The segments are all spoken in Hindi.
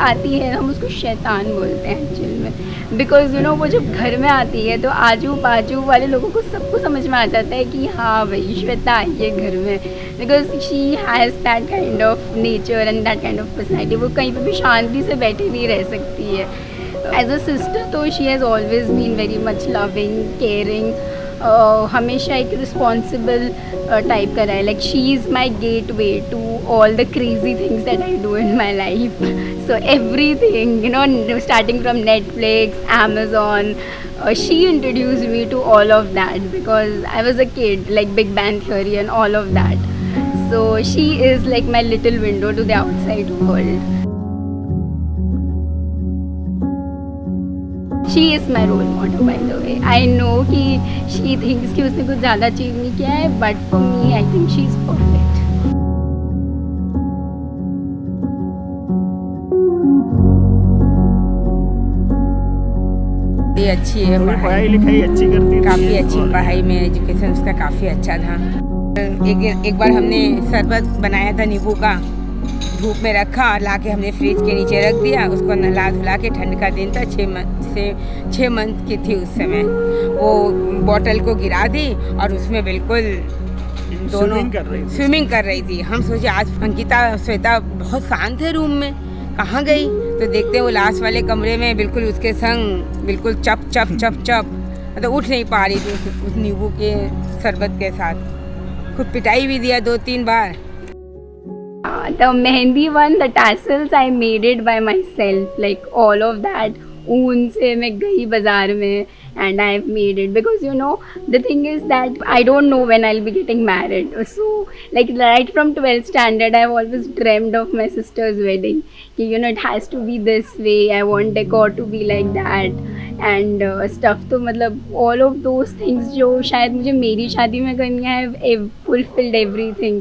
आती है हम उसको शैतान बोलते हैं एक्चुअल में, बिकॉज यू नो वो जब घर में आती है तो आजू बाजू वाले लोगों को सबको समझ में आ जाता है कि हाँ भाई श्वेता आई है घर में, because she has that kind of nature and that kind of personality. वो कहीं पर भी शांति से बैठी नहीं रह सकती है। एज अ सिस्टर तो she has always been very much loving, caring, हमेशा एक रिस्पॉन्सिबल टाइप का रहा है। Like she is my gateway to all the crazy things that I do in my life. So everything you know, starting from Netflix, Amazon, she introduced me to all of that because I was a kid, like Big Bang Theory and all of that. So she is like my little window to the outside world. She is my role model, by the way. I know कि she thinks कि उसने कुछ ज़्यादा अचीव नहीं किया है, but for me, I think she is perfect. अच्छी है, पढ़ाई लिखाई अच्छी करती है, काफ़ी अच्छी पढ़ाई में एजुकेशन उसका काफ़ी अच्छा था। एक बार हमने शरबत बनाया था नींबू का, धूप में रखा और लाके हमने फ्रिज के नीचे रख दिया। उसको नहला धुला के, ठंड का दिन था, 6 मंथ की थी उस समय, वो बॉटल को गिरा दी और उसमें बिल्कुल दोनों स्विमिंग कर रही थी। हम सोचे आज अंकिता श्वेता बहुत शांत है रूम में, कहाँ गई? तो देखते वो लास्ट वाले कमरे में बिल्कुल उसके संग बिल्कुल चप चप चप चप, मतलब उठ नहीं पा रही थी उस नींबू के शरबत के साथ। खुद पिटाई भी दिया 2-3 बार। The mehendi one, the tassels, I made it by myself, like all of that. ऊन से मैं गई बाज़ार में and I've made it because you know the thing is that I don't know when I'll be getting married. So like right from 12th standard I've always dreamed of my sister's wedding. You know it has to be this way. I want decor to be like that and stuff. तो मतलब all of those things जो शायद मुझे मेरी शादी में करनी है, I've fulfilled everything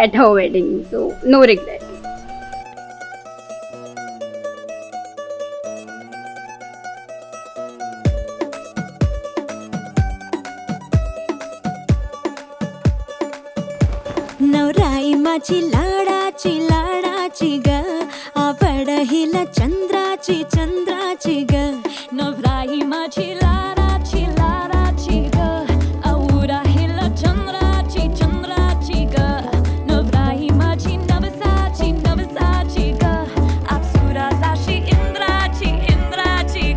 at her wedding. So no regrets. नवराई माझी लाडाची ग, आवड हिला चंद्राची ग। नवराई माझी लाडाची ग, आवडा हिला चंद्राची ग। नवराई माझी नवसाची ग, अप्सरा जाशी इंद्राची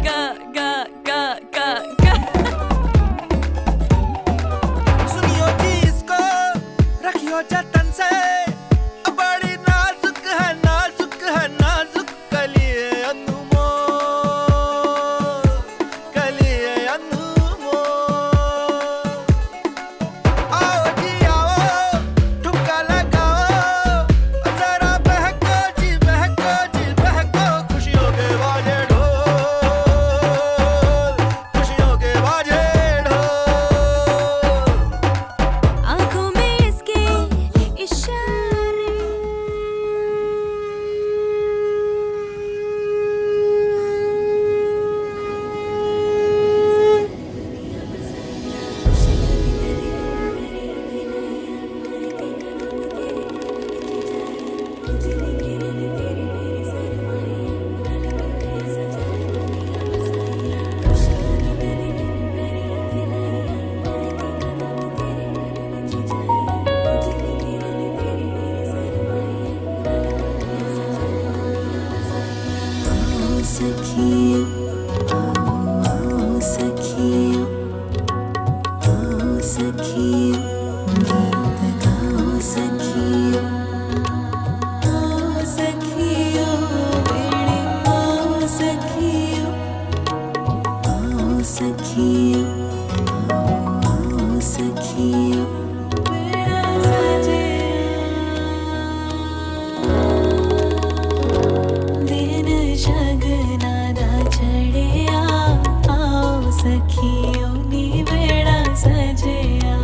ग ग ग ग ग। सुनियो जी इसको, रखियो जतन से, बड़ी नाजुक है कलिए अनमोल। आओ जी आओ, ठुमका लगाओ, जरा बहको जी बहको, खुशियों के बाजे ढोल, खुशियों के बाजे ढोल। आँखों में इसके इशारे, सखियों, सखियों, सखियों, गीत गाओ सखियों, सखियों, बेड़े आओ सखियों, सखियों, सखियों, बेड़ा सजे दिन शगना दा चढ़िया, आओ सखियों नी बेड़ा सजिया।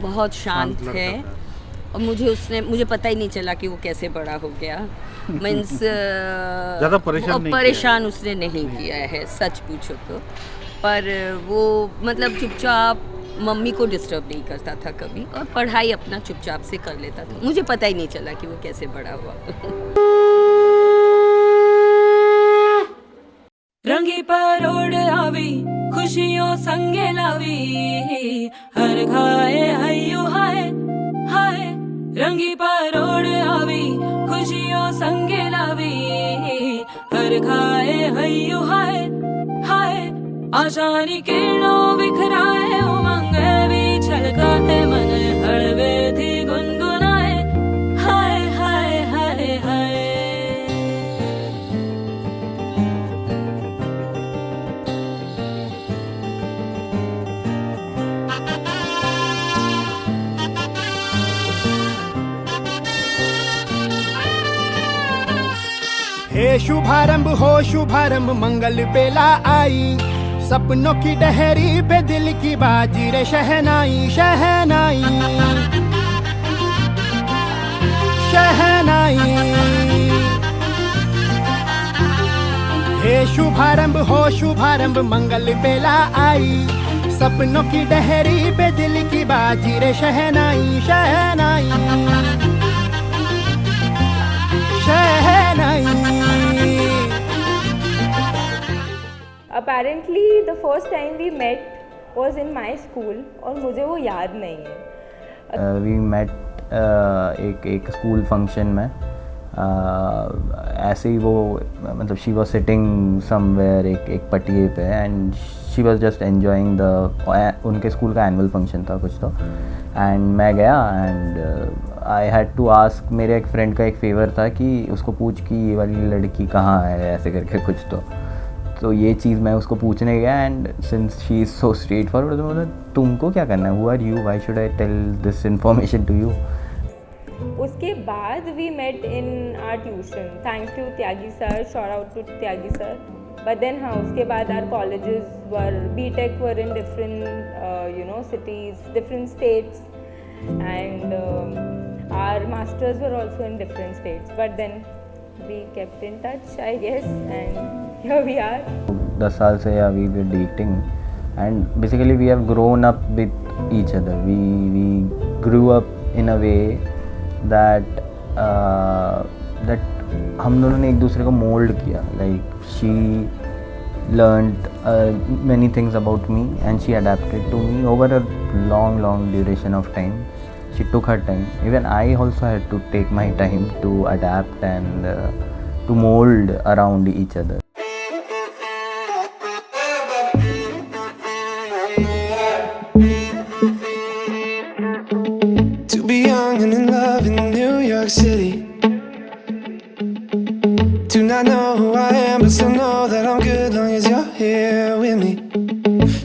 बहुत शांत है और मुझे पता ही नहीं चला कि वो कैसे बड़ा हो गया। मीन्स ज़्यादा परेशान उसने नहीं किया है सच पूछो तो, पर वो मतलब चुपचाप मम्मी को डिस्टर्ब नहीं करता था कभी और पढ़ाई अपना चुपचाप से कर लेता था। मुझे पता ही नहीं चला कि वो कैसे बड़ा हुआ। रंगी परोड़ आवी खुशियों संगे लावी हर खाए हयो हाय हाय। रंगी परोड़ आवी खुशियों संगे लावी हर खाए हयो हाय हाय। आशानी किरणों बिखराए उमंग भी छलकाए मन हड़वे थी गुनगुनाए हाय हाय हाय हाय। हे शुभारंभ हो शुभारंभ मंगल बेला आई, सपनों की डहरी पे दिल की बाजी रे शहनाई शहनाई शहनाई। हे शुभारंभ हो शुभारंभ मंगल बेला आई, सपनों की डहरी पे दिल की बाजी रे शहनाई शहनाई शहनाई। Apparently the first time we met was in my school और मुझे वो याद नहीं है। वी मेट एक स्कूल फंक्शन में, ऐसे ही वो मतलब शी वॉज सिटिंग समवेयर एक पटिए पे and she was just enjoying the, उनके स्कूल का एनुअल फंक्शन था कुछ तो, एंड मैं गया and I had to ask, मेरे एक फ्रेंड का एक फेवर था कि उसको पूछ कि ये वाली लड़की कहाँ है ऐसे करके कुछ तो ये चीज़ मैं उसको पूछने गया and since she is so straightforward तो मतलब तुमको क्या करना है, who are you, why should I tell this information to you. उसके बाद we met in our tuition, thanks to Tyagi sir, shout out to Tyagi sir. But then हाँ, उसके बाद our colleges were, BTech were in different cities, different states, and our masters were also in different states. But then we kept in touch, I guess, and here we are. 10 साल से या we were dating and basically we have grown up with each other. We grew up in a way that हम दोनों ने एक दूसरे को मोल्ड किया. Like she learned many things about me and she adapted to me over a long duration of time. She took her time. Even I also had to take my time to adapt and to mold around each other. To be young and in love in New York City, to not know who I am but still know that I'm good long as you're here with me.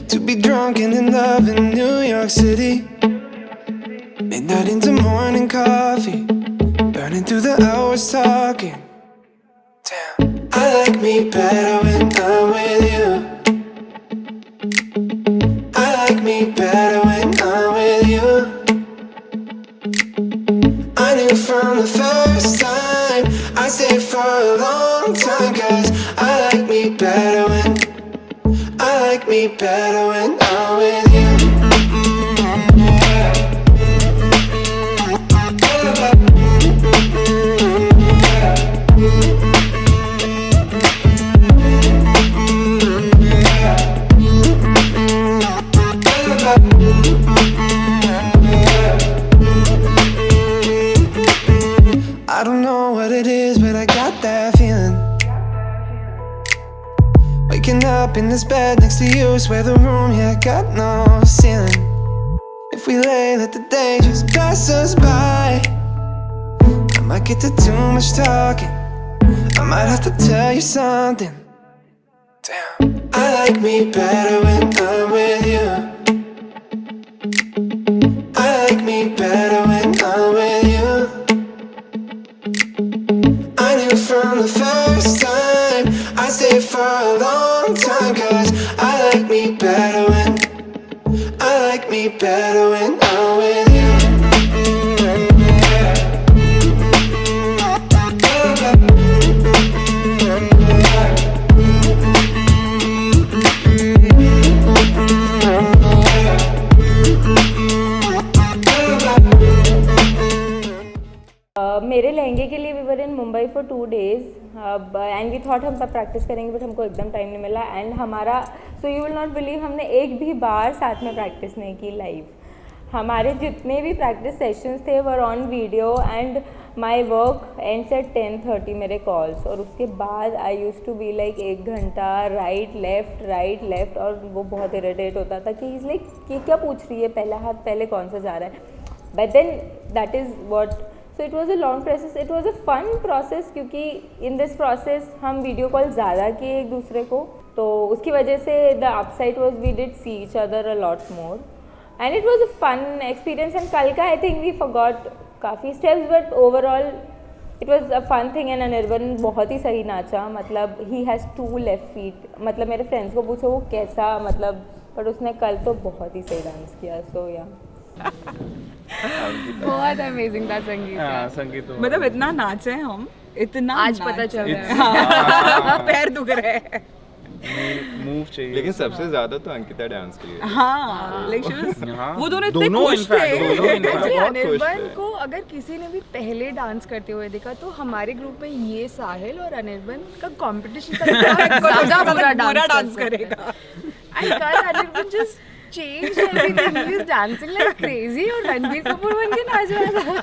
To be drunk and in love in New York City, midnight into morning coffee, burning through the hours talking. Damn, I like me better when I'm with you. I like me better when I'm with you. I knew from the first time, I stayed for a long time, 'cause I like me better when I'm with you. I don't know what it is, but I got that feeling. Waking up in this bed next to you, swear the room, yeah, got no ceiling. If we lay, let the day just pass us by. I might get to too much talking, I might have to tell you something. Damn, I like me better when I'm with you. I like me better when I'm with you. I knew from the first time, I stayed for a long time, 'cause I like me better when I'm with you. मेरे लहंगे के लिए we were in Mumbai for 2 days and we thought हम प्रैक्टिस करेंगे बट हमको एकदम टाइम नहीं मिला एंड हमारा so you will not believe हमने एक भी बार साथ में प्रैक्टिस नहीं की लाइव. हमारे जितने भी प्रैक्टिस सेशंस थे were on video and my work ends at 10:30 मेरे कॉल्स और उसके बाद आई यूज़ टू बी लाइक 1 घंटा राइट लेफ्ट और वो बहुत इरिटेट होता था कि इज़ लाइक ये क्या पूछ रही है, पहला हाथ पहले कौन सा जा रहा है. But then that is what so it was a long process, it was a fun process क्योंकि इन दिस प्रोसेस हम वीडियो कॉल ज़्यादा किए एक दूसरे को तो उसकी वजह से the upside was we did see each other a lot more and it was a fun experience. And कल का आई थिंक वी फॉरगॉट काफ़ी steps but overall it was a fun thing. And Anirban बहुत ही सही नाचा, मतलब ही हैज़ 2 left feet. मतलब मेरे फ्रेंड्स को पूछो वो कैसा, मतलब बट उसने कल तो बहुत ही सही डांस किया. सो या बहुत अमेजिंग था संगीत. हाँ, संगीत तो मतलब इतना नाचे हम, इतना आज पता चल रहा है. हाँ, पैर दुख रहे हैं. मूव चाहिए. लेकिन सबसे ज्यादा तो अंकिता डांस की है. हाँ, like she was- हाँ, वो दोनों इतने दोनों खुश in fact, थे. दोनों in fact Actually, बहुत खुश अनिर्बन थे. को अगर किसी ने भी पहले डांस करते हुए देखा तो हमारे ग्रुप में ये साहिल और अनिर्बन का कंपटीशन ज्यादा बुरा डांस करेगा. And कल Anirban just changed everything. He is dancing like crazy और रणबीर कपूर बन के नाच रहा था.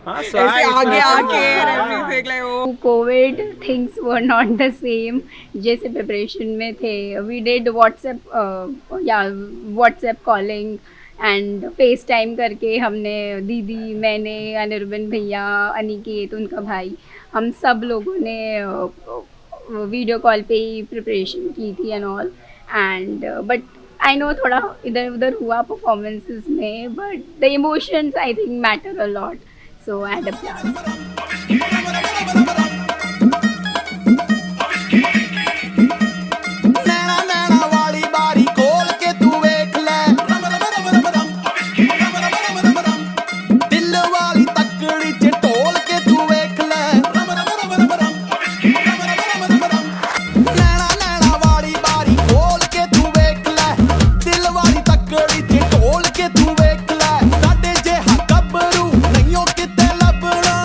हाँ, ऐसे आगे आके everything like वो. Covid things were not the same जैसे प्रिपरेशन में थे. We did WhatsApp calling and FaceTime करके हमने दीदी, मैंने, अनिर्बन भैया, अनिकेत उनका भाई, हम सब लोगों ने वीडियो कॉल पे ही प्रिपरेशन की थी and all. And but I know थोड़ा इधर उधर हुआ परफॉर्मेंसेस में but the emotions I think matter a lot. So I had a plan. नैना नैना वाली बारी खोल के तू वेख ले, दिल वाली तकड़ी च ढोल के तू वेख ले. नैना नैना वाली बारी खोल के तू वेख ले, दिल वाली तकड़ी च ढोल के तू वेख ले. साडे जिहा गबरू नहियों किते लभना,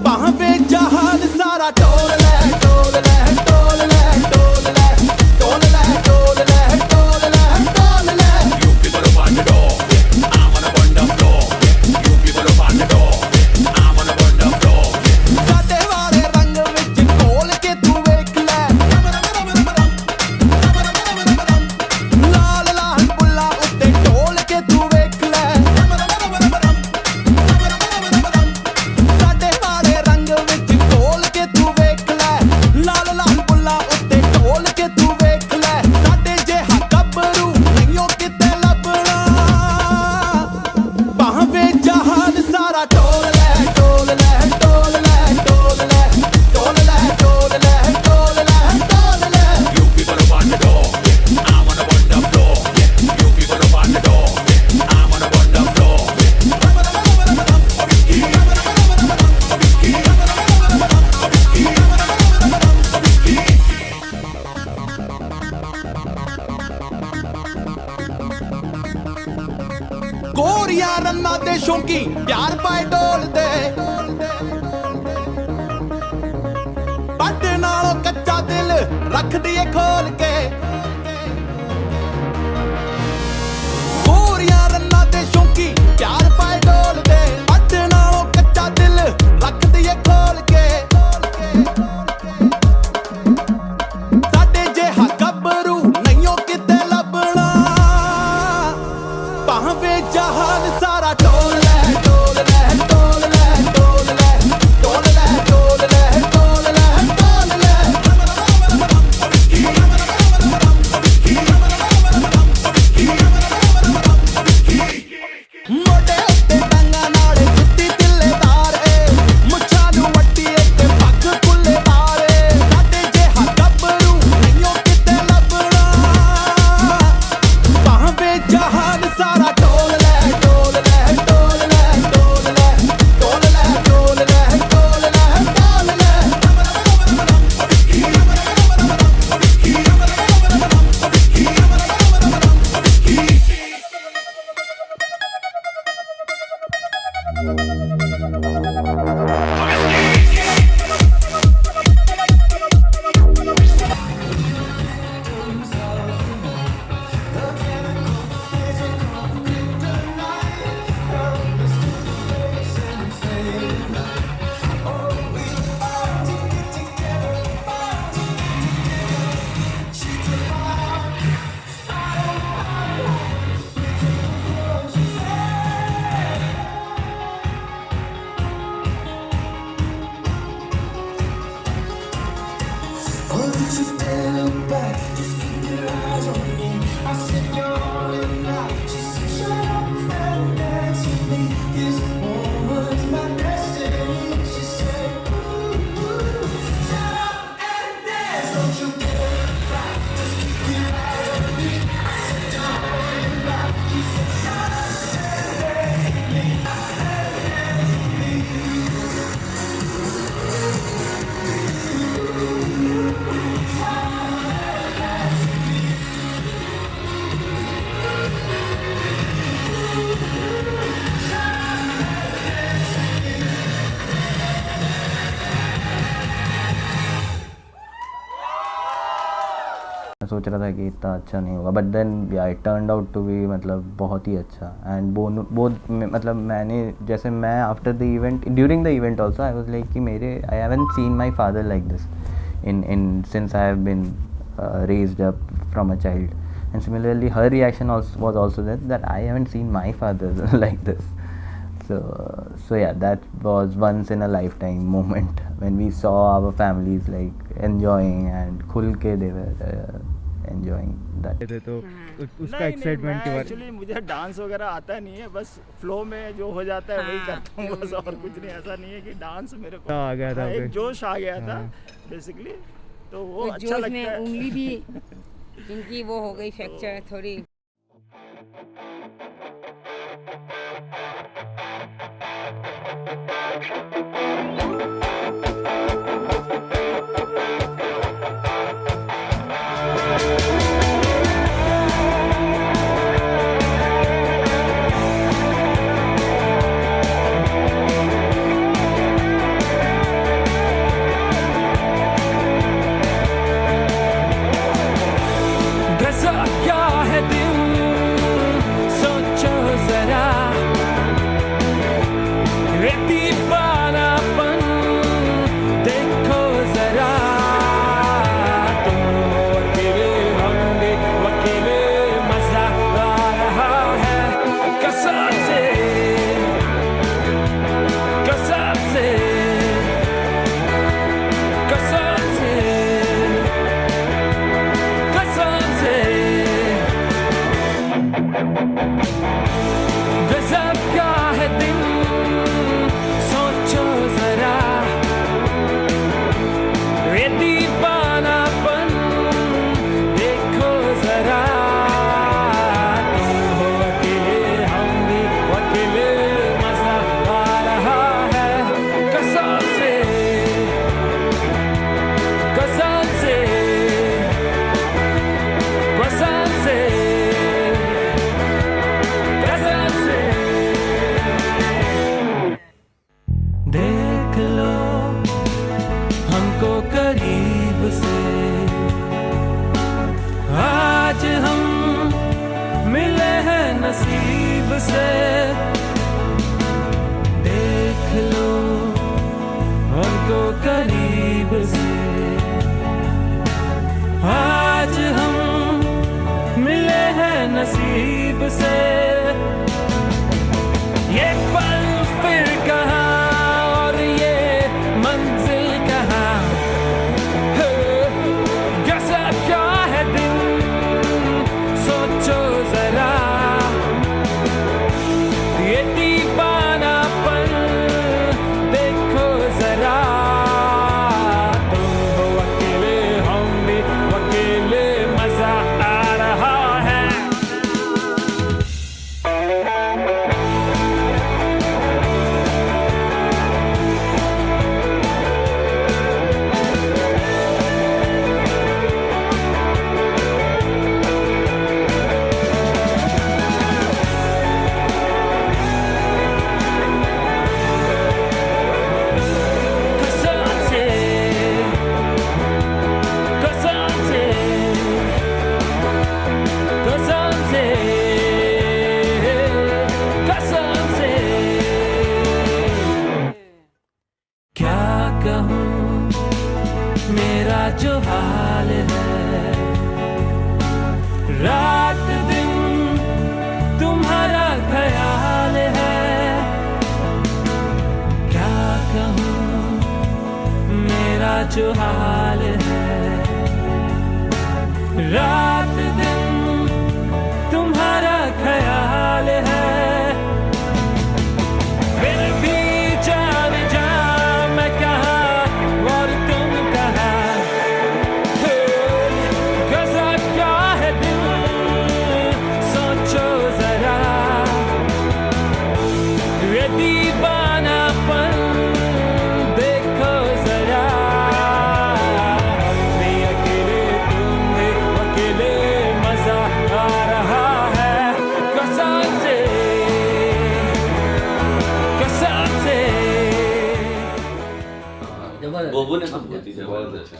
भावे जहान सारा टोल ले. गोरियां रन्ना दे शौकी प्यार पाए डोल दे, बट नालों कच्चा दिल रख दिए खोल के. गोरियां रन्ना दे शौकी प्यार पाए डोल दे, बट नालों कच्चा दिल रख दिए खोल के. साडे जिहा गबरू नहियों किते लभना, भावे जहान सारा टोल ले. मोटे उत्ते टंगा नाल जुत्ती तिल्लेदार मुच्छां नूं वट्टी ते पग कुल्लेदार. साडे जिहा गबरू नहियों किते लभना, भावे जहान सारा टोल ले. मैं सोच रहा था कि इतना अच्छा नहीं होगा, बट देन या it turned out to be मतलब बहुत ही अच्छा. एंड बोथ मतलब मैंने जैसे मैं after the event, during the event also I was like कि मेरे I haven't seen my father like this in since I have been raised up from a child. And similarly her reaction was also that I haven't seen my father like this. So yeah, that was once in a lifetime moment when we saw our families like enjoying and khul ke they were enjoying that. तो उसका एक्साइटमेंट के बारे एक्चुअली मुझे डांस वगैरह आता नहीं है, बस फ्लो में जो हो जाता है वही करता हूँ बस, और कुछ नहीं. ऐसा नहीं है कि डांस मेरे को आ गया था, एक जोश आ गया था बेसिकली, तो वो अच्छा जोश लगता में है. उंगली भी इनकी वो हो गई फ्रैक्चर थोड़ी. धसा क्या है दिल सोचो जरा रे दीवाना जो हाल है, रात दिन तुम्हारा ख्याल है, फिर भी जान जा मैं कहाँ और तुम कहाँ, कैसा क्या है दिल सोचो जरा, ये दीवानापन देखो जरा, मैं अकेले तुम अकेले मजा आ रहा है, कसम से कसम से। बोबो ने बहुत ही बहुत अच्छा,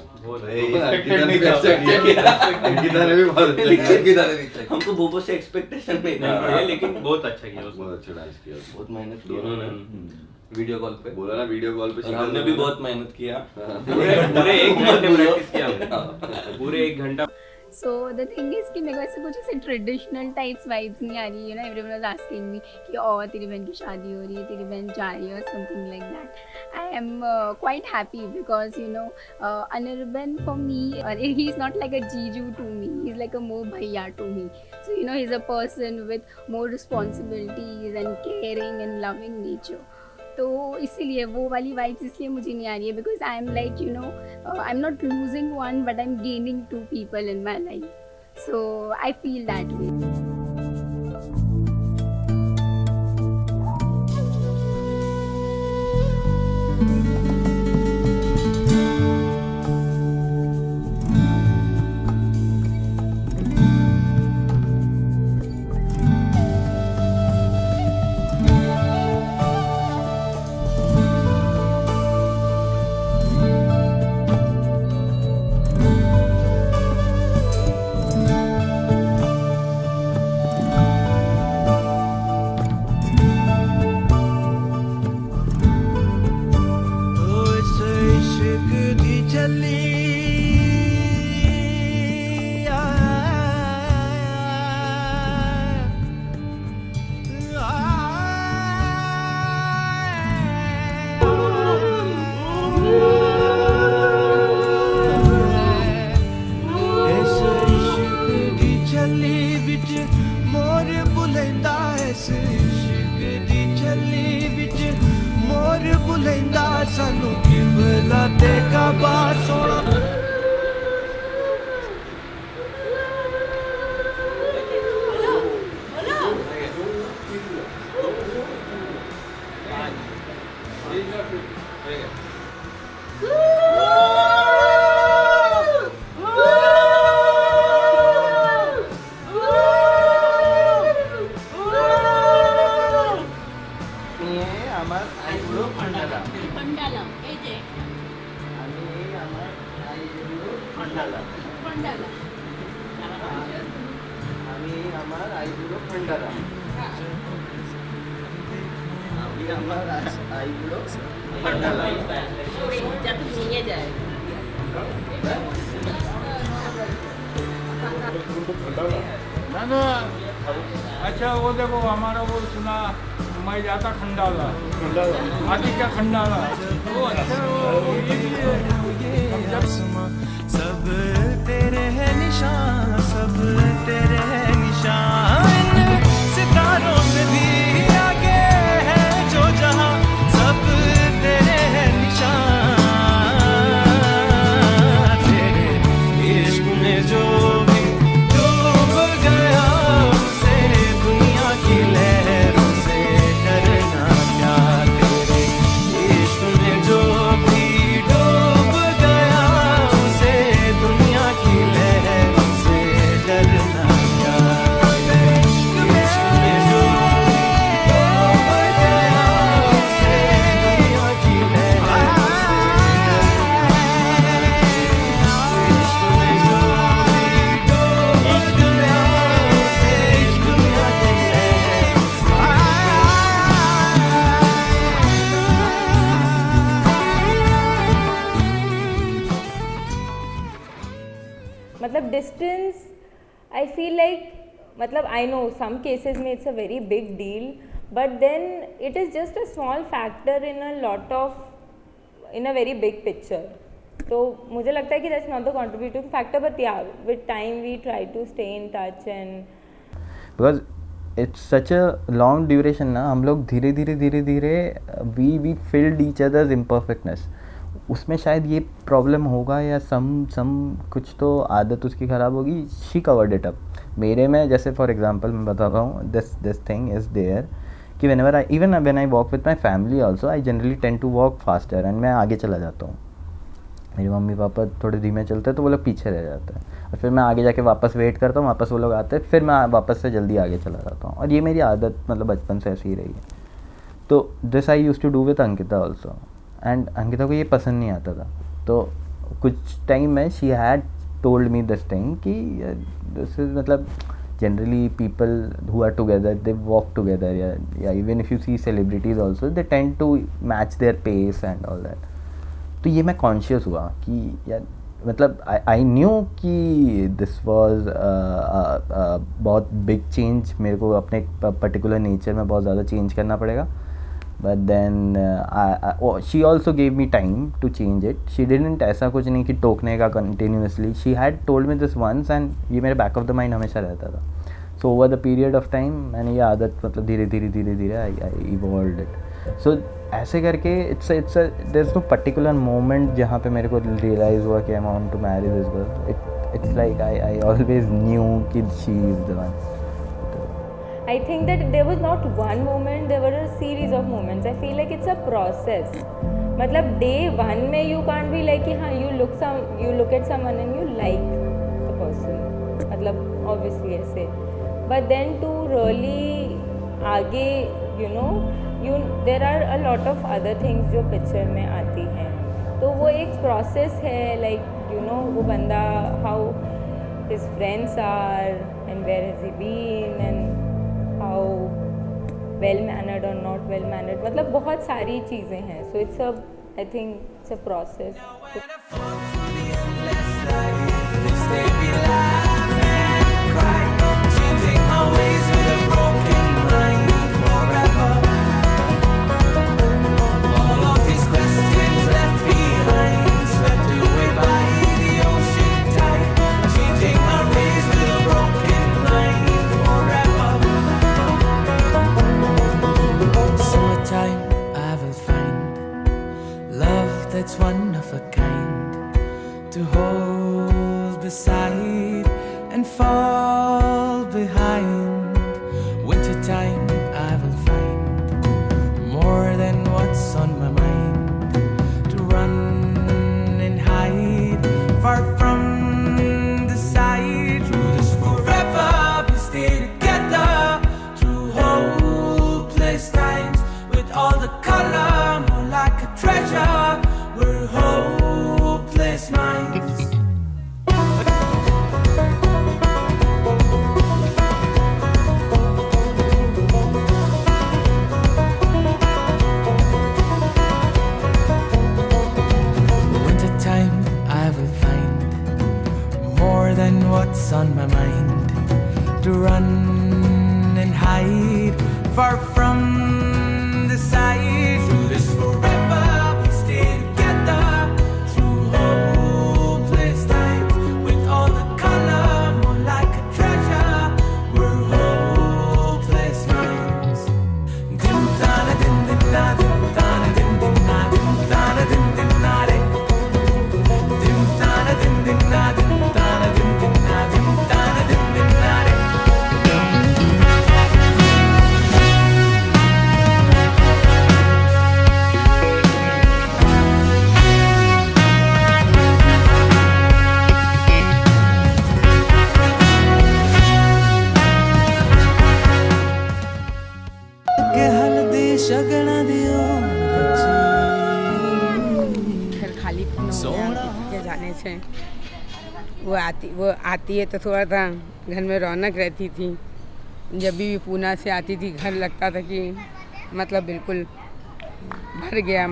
अंकिता ने भी बहुत अच्छा, हमको बोबो से एक्सपेक्टेशन नहीं था, लेकिन बहुत अच्छा किया, बहुत अच्छा डांस किया, बहुत मेहनत की उन्होंने वीडियो कॉल पे, बोला ना वीडियो कॉल पे, और हमने भी बहुत मेहनत किया, पूरे 1 घंटे प्रैक्टिस किया हमने, पूरे 1 घंटा। So the thing is कि मेरे को ऐसे कुछ ऐसे ट्रेडिशनल टाइप्स वाइब्स नहीं आ रही, एवरीवन वाज आस्किंग मी कि और तेरी बहन की शादी हो रही है, तेरी बहन जा रही है और something like that. I am quite happy because Anirban for me, he is not like a जीजू to me, he is like a more भैया to me. So he is a person with more responsibilities and caring and loving nature. तो इसीलिए वो वाली वाइब्स इसलिए मुझे नहीं आ रही है, because I am like I am not losing one but I am gaining 2 people in my life, so I feel that way. अच्छा वो देखो हमारा वो सुना मैं जाता खंडाला, आदि क्या खंडाला, वो अच्छा सब तेरे हैं निशान, सब तेरे हैं निशान, सितारों से भी आगे है जो जहां, सब तेरे हैं निशान, तेरे इश्क में जो भी डूब गया उसे दुनिया की लहरों से डरना क्या, तेरे इश्क में जो भी डूब गया उसे दुनिया की लहरों से डरना क्या, तेरे इश्क में जो डूब गया उसे दुनिया की लहरों से डरना, इश्क में जो भी डूब गया उसे दुनिया की लहरों मतलब डिस्टेंस आई फील लाइक, मतलब आई नो सम केसेस में it's a very big deal, but then it is just a small factor in a lot of, in a very big picture. तो मुझे लगता है कि that's not the contributing factor, but या with time we try to stay in touch and because it's such a long duration ना, हम लोग धीरे धीरे we field each others imperfectness. उसमें शायद ये प्रॉब्लम होगा या सम कुछ तो आदत उसकी ख़राब होगी. She covered it up. मेरे में जैसे फॉर एग्जांपल मैं बताता हूँ, दिस थिंग इज़ देयर कि when I walk with my family also I generally tend to walk faster and मैं आगे चला जाता हूँ. मेरे मम्मी पापा थोड़े धीमे चलते हैं तो वो लोग पीछे रह जाते हैं और फिर मैं आगे जाके वापस वेट करता हूँ, वापस वो लोग आते हैं, फिर मैं वापस से जल्दी आगे चला जाता हूँ. और ये मेरी आदत मतलब बचपन से ऐसी ही रही है. तो this I use to do with Ankita also. And Ankita को ये पसंद नहीं आता था. तो कुछ टाइम में she had told me this thing कि दिस इज मतलब generally people who are together they walk together या even if you see celebrities also they tend to match their pace and all that. तो ये मैं कॉन्शियस हुआ कि यार मतलब आई न्यू कि दिस वॉज बहुत बिग चेंज. मेरे को अपने पर्टिकुलर नेचर में बहुत ज़्यादा चेंज करना पड़ेगा. But then she also gave me time to change it. She didn't ऐसा कुछ नहीं कि टोकने का continuously. She had told me this once and ये मेरे बैक ऑफ द माइंड हमेशा रहता था. So over the period of time मैंने ये आदत मतलब धीरे धीरे आई इवॉल्व्ड इट. सो ऐसे करके it's there is no particular moment जहाँ पे मेरे को रियलाइज़ हुआ कि I want to marry this girl. It's like I always knew कि she is the one. I think that there was not one moment, there were a series of moments. I feel like it's a process. मतलब day one में you can't be like कि हाँ you look at someone and you like the person. मतलब obviously ऐसे. But then to really आगे there are a lot of other things जो picture में आती हैं. तो वो एक process है like वो बंदा how his friends are and where has he been and how well mannered or not well mannered. मतलब बहुत सारी चीज़ें हैं. So I think it's a process. That's one of a kind to hold beside and fall behind. Wintertime I will find more than what's on my mind to run and hide far from the sight. Through this forever we stay together through hopeless times with all the color more like a treasure. We're hopeless minds. Wintertime I will find more than what's on my mind to run and hide far from the sight. Through this forever से वो आती है तो थोड़ा सा घर में रौनक रहती थी. जब भी पूना से आती थी घर लगता था कि मतलब बिल्कुल भर गया.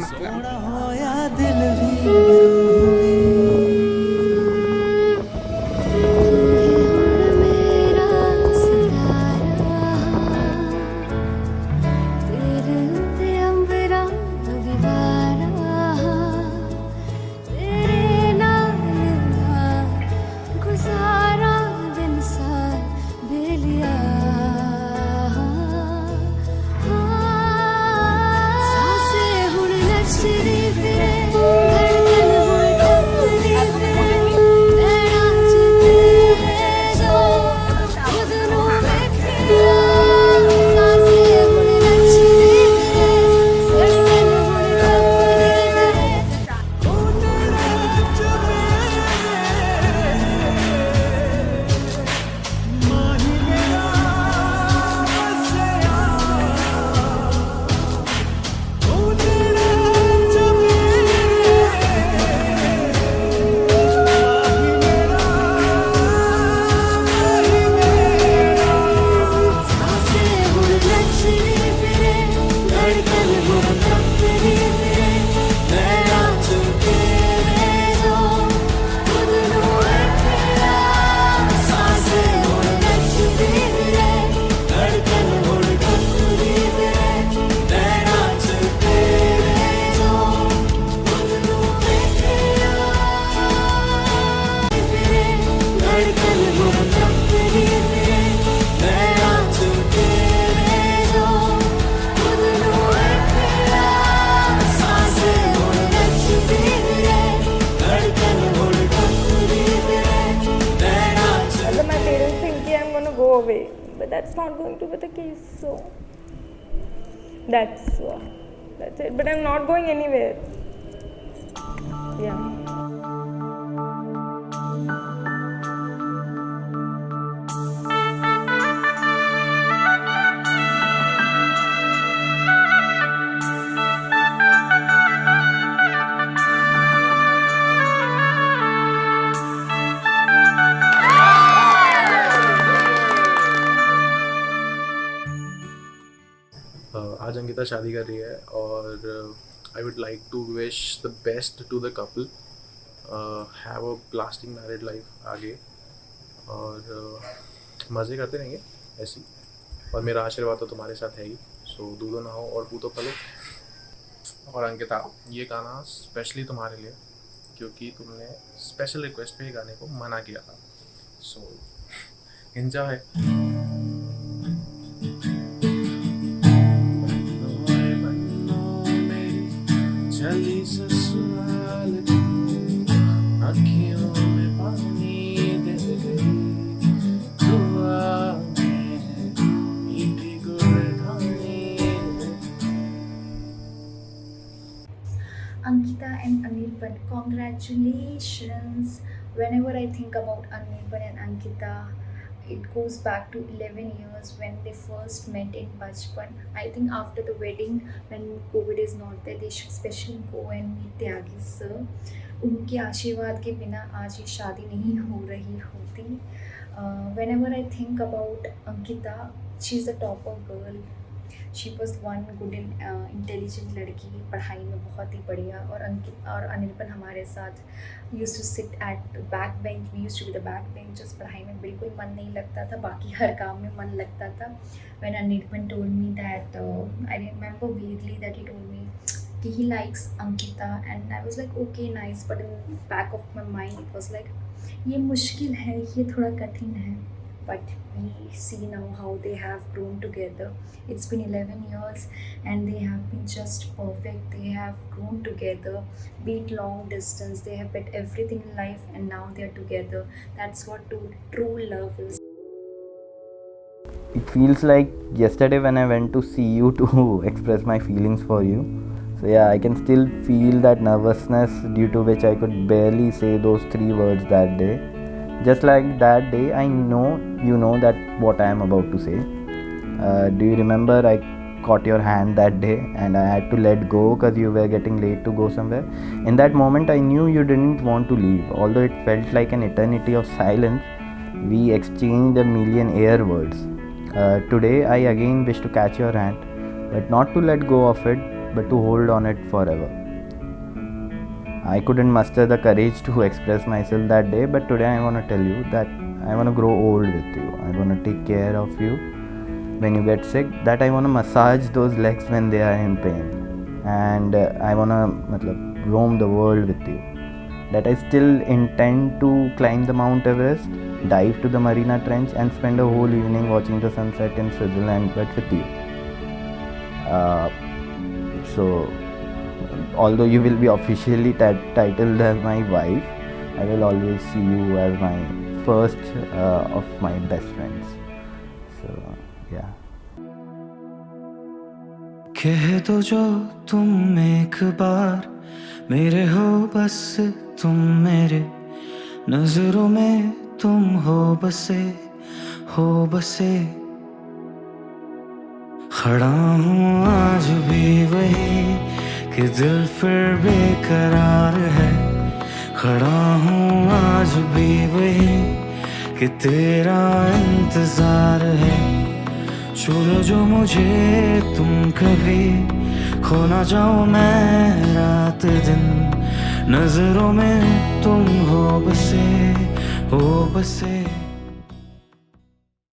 away, but that's not going to be the case, so that's it. But I'm not going anywhere. Yeah. आज अंकिता शादी कर रही है और I would like to wish the best to the couple, have a lasting married life आगे और मज़े करते रहेंगे ऐसी। और मेरा आशीर्वाद तो तुम्हारे साथ है ही, सो दूधो ना हो और पूतो पलो। और अंकिता, ये गाना स्पेशली तुम्हारे लिए, क्योंकि तुमने स्पेशल रिक्वेस्ट पे ये गाने को मना किया था, सो एंजॉय। चली ससुराल अखियों में पानी दे गई, दुआ में मीठी गुड़धानी। Ankita and Anirban, congratulations. Whenever I think about Anirban and Ankita, it goes back to 11 years when they first met in Bachpan. I think after the wedding, when COVID is not there, they should especially go and meet Tyagi sir. उनके आशीर्वाद के बिना आज ये शादी नहीं हो रही होती। Whenever I think about Ankita, she is a topper girl. She was one good intelligent लड़की, पढ़ाई में बहुत ही बढ़िया। और अंकित और अनिर्बन हमारे साथ used to sit at back bench. We used to be the back benchers. पढ़ाई में बिल्कुल मन नहीं लगता था, बाकी हर काम में मन लगता था। When Anirban told me that, I remember vaguely that he told me कि he likes Ankita, and I was like okay nice, but in the back of my mind it was like ये मुश्किल है, ये थोड़ा कठिन है। But we see now how they have grown together. It's been 11 years and they have been just perfect. They have grown together, beat long distance, they have beat everything in life, and now they are together. That's what true love is. It feels like yesterday when I went to see you to express my feelings for you. So yeah, I can still feel that nervousness due to which I could barely say those 3 words that day. Just like that day, I know you know that what I am about to say. Do you remember I caught your hand that day and I had to let go because you were getting late to go somewhere? In that moment, I knew you didn't want to leave. Although it felt like an eternity of silence, we exchanged a million air words. Today, I again wish to catch your hand, but not to let go of it, but to hold on it forever. I couldn't muster the courage to express myself that day, but today I want to tell you that I want to grow old with you. I want to take care of you when you get sick, that I want to massage those legs when they are in pain, and I want to roam the world with you. That I still intend to climb the Mount Everest, dive to the Marina Trench and spend a whole evening watching the sunset in Switzerland, but with you. So although you will be officially titled as my wife, I will always see you as my first of my best friends. So yeah. कह दो जो तुम एक बार मेरे हो, बस तुम मेरे नजरों में तुम हो बसे, हो बसे। खड़ा हूँ आज भी वही कि दिल फिर बेकरार है। खड़ा हूँ आज भी वही कि तेरा इंतजार है। छू लो जो मुझे तुम कभी, खो ना जाऊं मैं रात दिन, नजरों में तुम हो बसे, हो बसे।